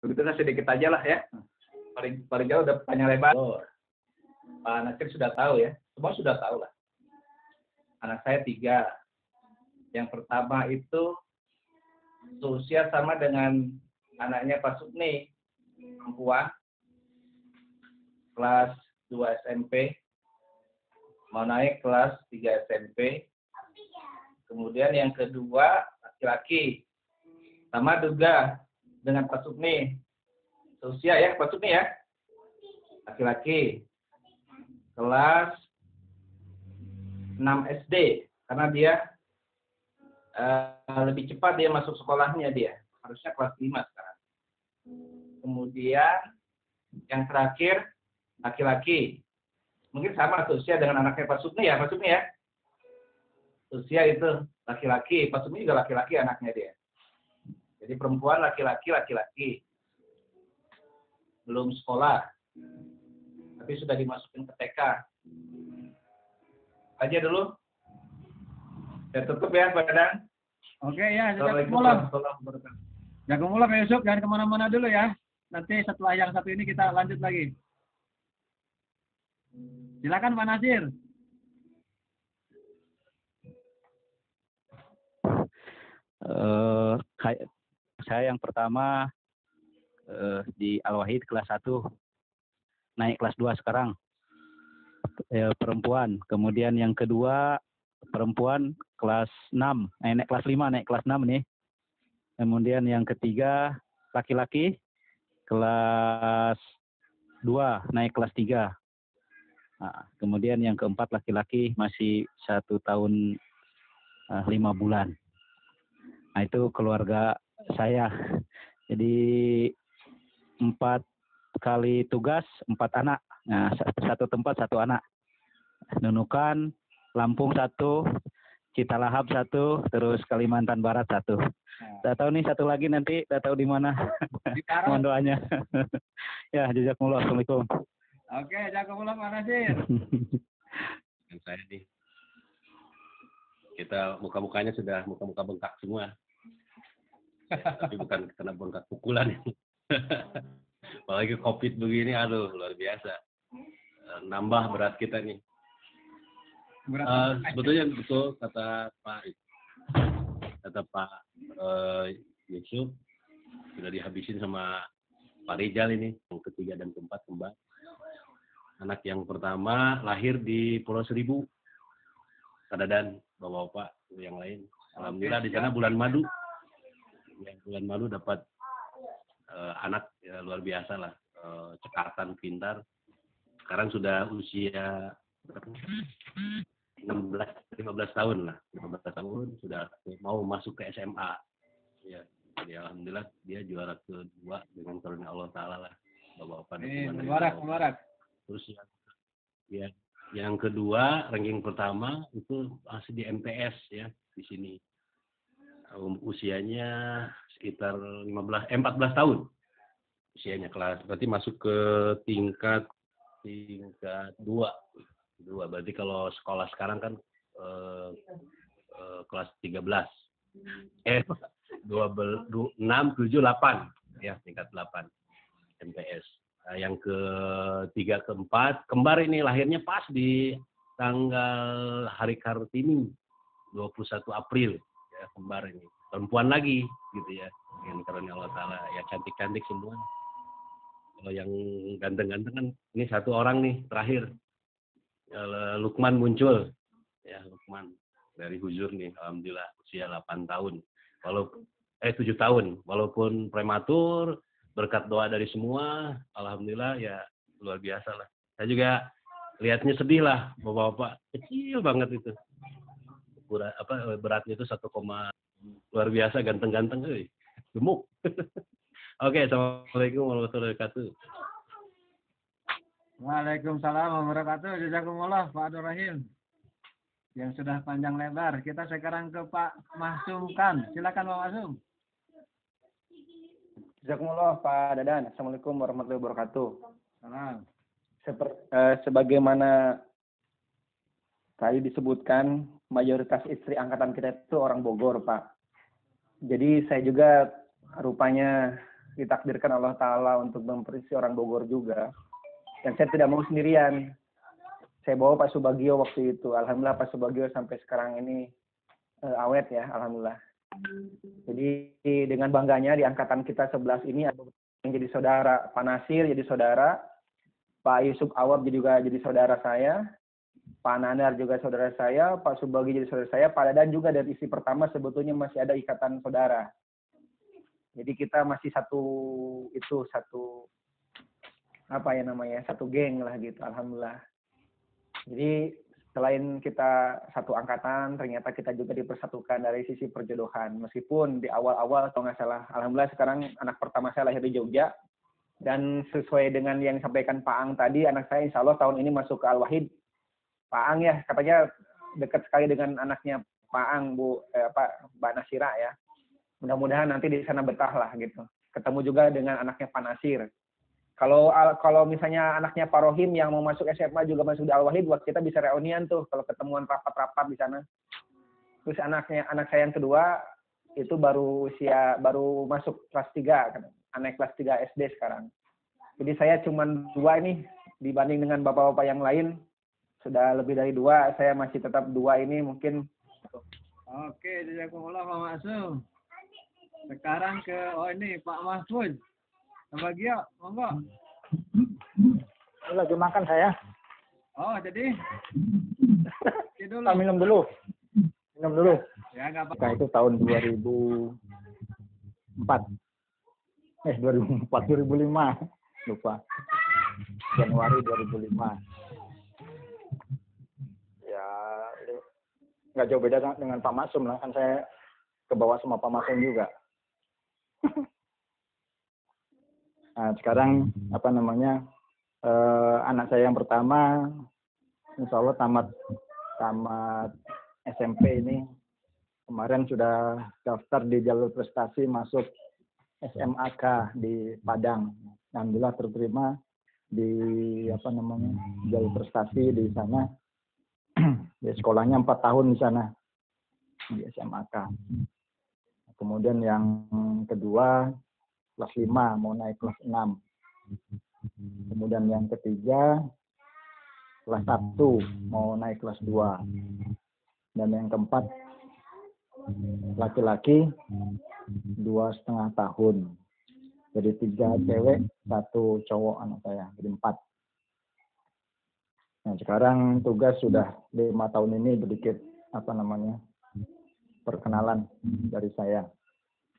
Sebetulnya sedikit aja lah ya. Paling jauh udah panjang lebar. Pak Nasir sudah tahu ya. Semua sudah tahu lah. Anak saya 3. Yang pertama itu seusia sama dengan anaknya Pak Sukni, perempuan, kelas 2 SMP, mau naik kelas 3 SMP. Kemudian yang kedua laki-laki, sama juga dengan Pak Sukni, seusia ya Pak Sukni ya, laki-laki, kelas 6 SD, karena dia lebih cepat dia masuk sekolahnya dia, harusnya kelas 5 sekarang. Kemudian yang terakhir laki-laki, mungkin sama seusia dengan anaknya Pak Sukni ya, Pak Sukni ya. Usia itu laki-laki, Pak Sukni juga laki-laki anaknya dia. Jadi perempuan laki-laki, laki-laki. Belum sekolah, tapi sudah dimasukin ke TK. Aja dulu. Saya tutup ya, Pak Dadan. Oke ya, jazakumullah. Jazakumullah Pak Yusuf, jangan kemana-mana dulu ya. Nanti setelah yang satu ini kita lanjut lagi. Silakan Pak Nasir. Saya yang pertama di Al-Wahid kelas 1, naik kelas 2 sekarang, perempuan. Kemudian yang kedua perempuan kelas 6, naik kelas 5, naik kelas 6 nih. Kemudian yang ketiga laki-laki kelas 2, naik kelas 3. Nah, kemudian yang keempat laki-laki masih 1 tahun 5 bulan. Nah, itu keluarga saya. Jadi 4 kali tugas 4 anak. Nah, 1 tempat 1 anak. Nunukan, Lampung 1, Citalahap 1, terus Kalimantan Barat 1. Tidak tahu nih satu lagi nanti, tidak tahu di mana. Mohon doanya. Ya, jazakumullah. Assalamualaikum. Oke, jazakumullah Pak Nasir. Dan saya nih, kita muka-mukanya sudah muka-muka bengkak semua. Ya, tapi bukan kena bengkak pukulan. Apalagi COVID begini, aduh luar biasa. Nambah berat kita nih. Sebetulnya betul kata Pak Yusuf, sudah dihabisin sama Pak Rizal ini, yang ketiga dan keempat kembar. Anak yang pertama lahir di Pulau Seribu, Kadadan, bapak-bapak yang lain. Alhamdulillah di sana bulan madu. Ya, bulan madu dapat anak ya, luar biasa lah, cekatan, pintar. Sekarang sudah usia 15 tahun lah, 15 tahun sudah mau masuk ke SMA. Ya, jadi alhamdulillah dia juara kedua dengan karunia Allah Taala lah, bapak-bapak. Mubarak. Terus yang kedua, ranking pertama itu masih di MTS ya di sini. Usianya sekitar 14 tahun. Usianya kelas, berarti masuk ke tingkat 2. Berarti kalau sekolah sekarang kan kelas 13. 6, 7, 8 ya, tingkat 8 MTS. Nah, yang ketiga, keempat, kembar ini lahirnya pas di tanggal Hari Kartini, 21 April. Ya, kembar ini. Perempuan lagi, gitu ya. Dengan karunia Allah Ta'ala. Ya, cantik-cantik semua. Kalau yang ganteng-ganteng kan, ini 1 orang nih, terakhir. Lukman muncul. Ya, Lukman. Dari Huzur nih, alhamdulillah. Usia 8 tahun. 7 tahun. Walaupun prematur, berkat doa dari semua, alhamdulillah ya luar biasa lah. Saya juga lihatnya sedih lah, bapak-bapak kecil banget itu. Beratnya itu 1, luar biasa, ganteng-ganteng, gemuk. Oke, assalamualaikum warahmatullahi wabarakatuh. Waalaikumsalam warahmatullahi wabarakatuh. Jazakumullah Pak Abdul Rahim yang sudah panjang lebar. Kita sekarang ke Pak Mahsum Khan. Silakan Pak Mahsum. Jazakumullah Pak Dadan. Assalamualaikum warahmatullahi wabarakatuh. Salam. Sebagaimana tadi disebutkan, mayoritas istri angkatan kita itu orang Bogor, Pak. Jadi saya juga rupanya ditakdirkan Allah Ta'ala untuk memperisi orang Bogor juga. Dan saya tidak mau sendirian. Saya bawa Pak Subagio waktu itu. Alhamdulillah Pak Subagio sampai sekarang ini awet ya, alhamdulillah. Jadi dengan bangganya di angkatan kita 11 ini ada yang jadi saudara. Pak Nasir jadi saudara, Pak Yusuf Awab juga jadi saudara saya, Pak Nanar juga saudara saya, Pak Subagio jadi saudara saya, Pak Dadan juga dari istri pertama sebetulnya masih ada ikatan saudara. Jadi kita masih satu satu geng lah gitu, alhamdulillah. Jadi selain kita satu angkatan, ternyata kita juga dipersatukan dari sisi perjodohan. Meskipun di awal-awal, kalau nggak salah, alhamdulillah sekarang anak pertama saya lahir di Jogja. Dan sesuai dengan yang disampaikan Pak Ang tadi, anak saya insya Allah tahun ini masuk ke Al-Wahid. Pak Ang ya, katanya dekat sekali dengan anaknya Pak Ang, Mbak Nasira ya. Mudah-mudahan nanti di sana betah lah gitu. Ketemu juga dengan anaknya Pak Nasir. Kalau misalnya anaknya Pak Rohim yang mau masuk SMA juga masuk di Al-Wahid, buat kita bisa reunian tuh kalau ketemuan rapat-rapat di sana. Terus anak saya yang kedua itu baru masuk kelas 3 kan. Anak kelas 3 SD sekarang. Jadi saya cuma 2 ini dibanding dengan bapak-bapak yang lain sudah lebih dari 2, saya masih tetap 2 ini mungkin. Oke, jazakumullah Pak Maksum. Sekarang ke ini Pak Mahfud. Bagio, monggo. Lagi makan saya. Oh, jadi dulu. Minum dulu. Ya, enggak apa-apa. Itu tahun 2004. 2005. Lupa. Januari 2005. Ya, nggak jauh beda dengan Pak Maksum lah. Kan saya ke bawah sama Pak Maksum juga. Nah, sekarang anak saya yang pertama insya Allah tamat SMP ini kemarin sudah daftar di jalur prestasi masuk SMAK di Padang. Alhamdulillah terterima di jalur prestasi di sana. Di sekolahnya 4 tahun di sana di SMAK. Kemudian yang kedua kelas 5 mau naik kelas 6. Kemudian yang ketiga kelas 1 mau naik kelas 2. Dan yang keempat laki-laki 2,5 tahun. Jadi 3 cewek, 1 cowok anak saya. Jadi 4. Nah, sekarang tugas sudah 5 tahun ini sedikit perkenalan dari saya.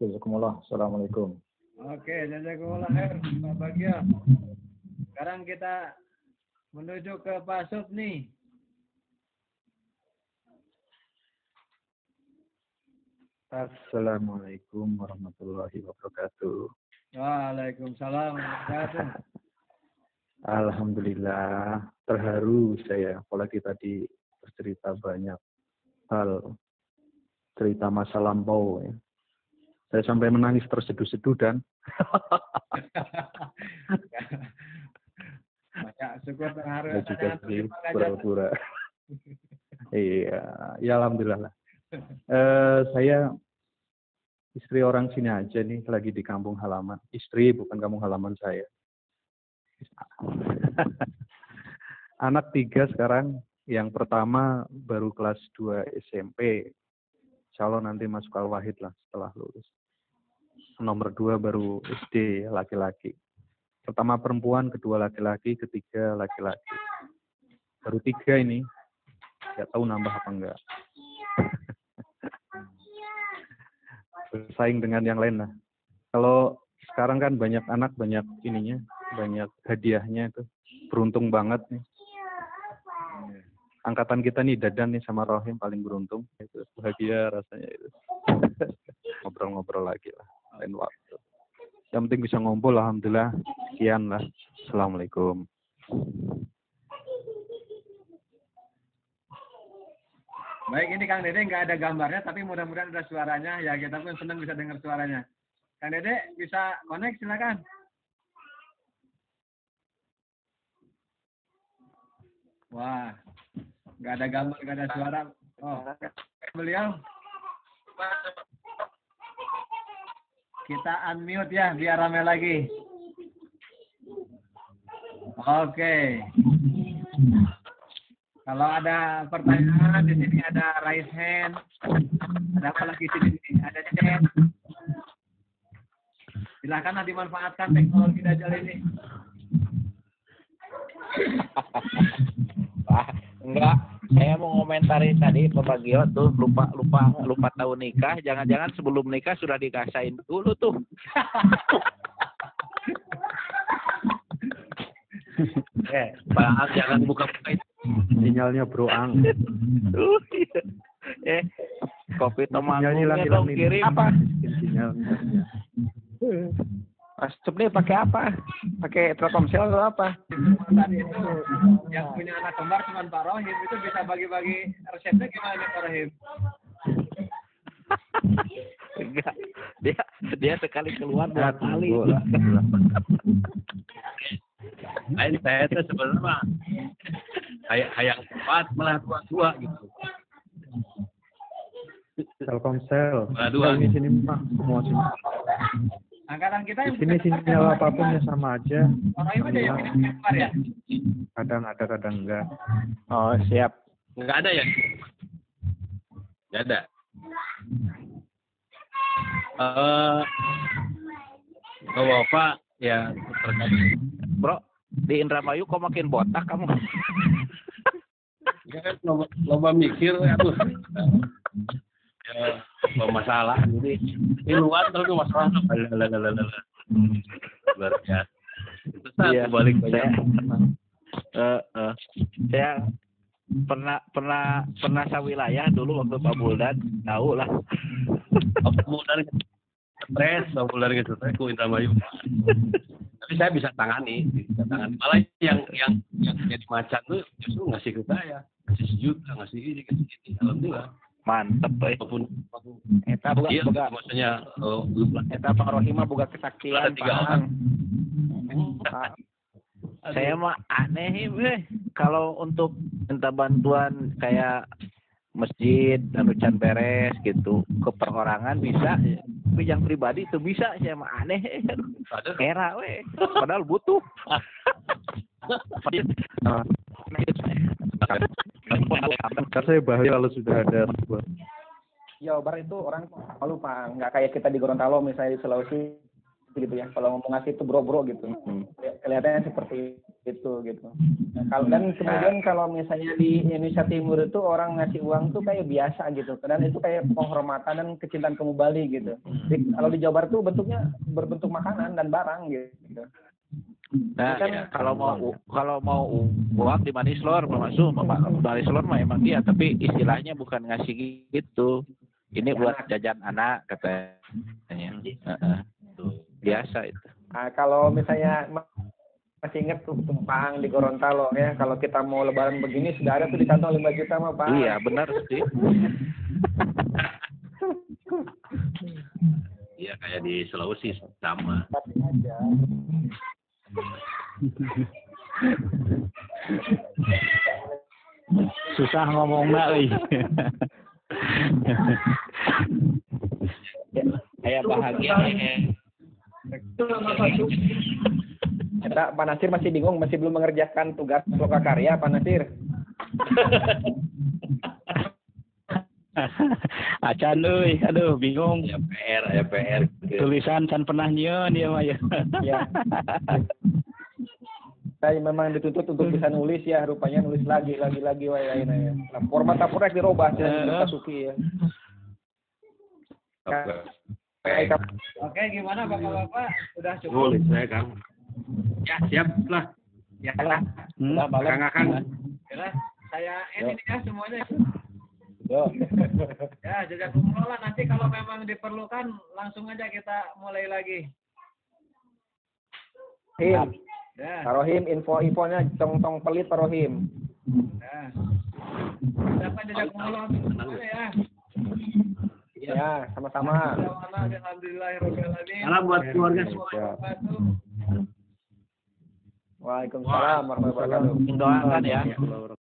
Jazakumullah. Assalamualaikum. Oke, jazakumullah khair Pak Bagio. Sekarang kita menuju ke Pak Supni. Assalamualaikum warahmatullahi wabarakatuh. Waalaikumsalam warahmatullahi wabarakatuh. Alhamdulillah, terharu saya apalagi tadi bercerita banyak hal, cerita masa lampau ya. Saya sampai menangis terseduh-seduh dan syukur terharu. saya juga sih pura-pura. Iya, ya alhamdulillah lah. Saya istri orang sini aja nih, lagi di kampung halaman. Istri bukan kampung halaman saya. Anak 3 sekarang, yang pertama baru kelas 2 SMP. Insya Allah nanti masuk Al-Wahid lah setelah lulus. Nomor 2 baru SD, laki-laki. Pertama perempuan, kedua laki-laki, ketiga laki-laki. Baru 3 ini, nggak tahu nambah apa enggak. Bersaing dengan yang lain lah. Kalau sekarang kan banyak anak, banyak ininya, banyak hadiahnya itu. Beruntung banget nih. Angkatan kita nih Dadan nih sama Rohim paling beruntung. Itu bahagia rasanya itu. Ngobrol-ngobrol lagi lah lain waktu. Yang penting bisa ngumpul, alhamdulillah. Sekian lah. Assalamualaikum. Baik, ini Kang Dede nggak ada gambarnya, tapi mudah-mudahan ada suaranya. Ya, kita pun senang bisa dengar suaranya. Kang Dede bisa connect, silakan. Wah, nggak ada gambar, nggak ada suara. Oh, beliau. kita unmute ya biar rame lagi. Oke. Kalau ada pertanyaan di sini ada raise hand. Ada apa lagi di sini? Ada chat. Silakanlah dimanfaatkan teknologi Dajjal ini. Wah, enggak. Saya mau komentari tadi Pak Bagio tuh lupa tahun nikah. Jangan-jangan sebelum nikah sudah dikasain dulu tuh. Pak, jangan buka-buka itu. Sinyalnya Bro Ang. Kopi temanggung Sinyalnya dong hilang kirim. Apa? Sinyal. Mas Subni pakai apa? Pakai Telkomsel atau apa? Tadi itu yang punya anak kembar cuma Pak Rohim itu bisa bagi-bagi resepnya gimana nih Pak Rohim? Enggak. Dia sekali keluar 2 kali. Lain saya itu sebenarnya mah hayang 4 malah 2 gitu. Telkomsel. Malah 2. Di sini mah semua sini. Angkatan kita Di sini sinyal apapun ya sama aja. Pak Rohim aja yang punya kembar ya? Kadang ada, kadang enggak. Oh, siap. Enggak ada ya? Enggak ada. Bapak ya terkait Bro, di Indramayu kok makin botak kamu? ya kan loba mikir aduh. Ya, masalah jadi luar terus masalah luar biasa. Itu Iya, balik saya, banyak. saya pernah sawilayah dulu waktu Pak Buldan, tahu lah. Mulai stres, mulai stres ku Indramayu. Tapi saya bisa tangani. Malah yang jadi macan tuh justru ngasih ke saya, ngasih 1 juta, ngasih ini. Alhamdulillah. Mantep, Walaupun Eta boga iya, boga maksudnya eta Pak Rohim mah boga kesaktian ada 3 orang. Pak. saya mah aneh kalau untuk minta bantuan kayak masjid dan can beres gitu ke perorangan bisa, tapi yang pribadi itu bisa. Saya mah aneh, Ada era padahal butuh. Saya bahaya kalau sudah ada. Jawa Barat itu orang malu Pak, nggak kayak kita di Gorontalo misalnya di Sulawesi gitu ya. Kalau ngomong ngasih itu bro gitu. Kelihatannya seperti itu gitu. Nah, kalau dan kemudian kalau misalnya di Indonesia Timur itu orang ngasih uang tuh kayak biasa gitu. Dan itu kayak penghormatan dan kecintaan kamu Bali gitu. Kalau di Jawa Barat tuh bentuknya berbentuk makanan dan barang gitu. Nah, kalau mau uang di Manislor masuk, Manislor mah emang dia, tapi istilahnya bukan ngasih gitu. Ini buat jajan anak katanya. Biasa itu. Nah, kalau misalnya masih ingat tuh tumpang di Gorontalo ya, kalau kita mau lebaran begini sudah ada tuh di kantong 5 juta mah Pak. Iya, benar sih. Iya kayak di Sulawesi sama. Susah ngomongnya, euy. Kayak bahagia Kita Pak Nasir masih bingung, masih belum mengerjakan tugas lokakarya Pak Nasir. Acan euy, aduh bingung. Ya PR. Tulisan can pernah nyieun dia mah ya. Ya. Saya memang dituntut untuk bisa nulis ya, rupanya nulis lagi wae ya. Nah, format tapurak dirubah kita suki ya. Oke, gimana Bapak-bapak? Sudah cukup? Nulis saya Kang. Ya siap lah. Ya lah. Kang Akang. Ya, saya ini ya semuanya. Yo. Ya, jazakumullah lah. Nanti kalau memang diperlukan langsung aja kita mulai lagi. Him. Ya. Pak Rohim, infonya tong pelit Pak Rohim. Ya. Dapat jazakumullah semuanya ya. Ya, sama-sama. Alhamdulillahirobbilalamin. Salam buat keluarga semua. Waalaikumsalam warahmatullahi wabarakatuh. Doakan ya.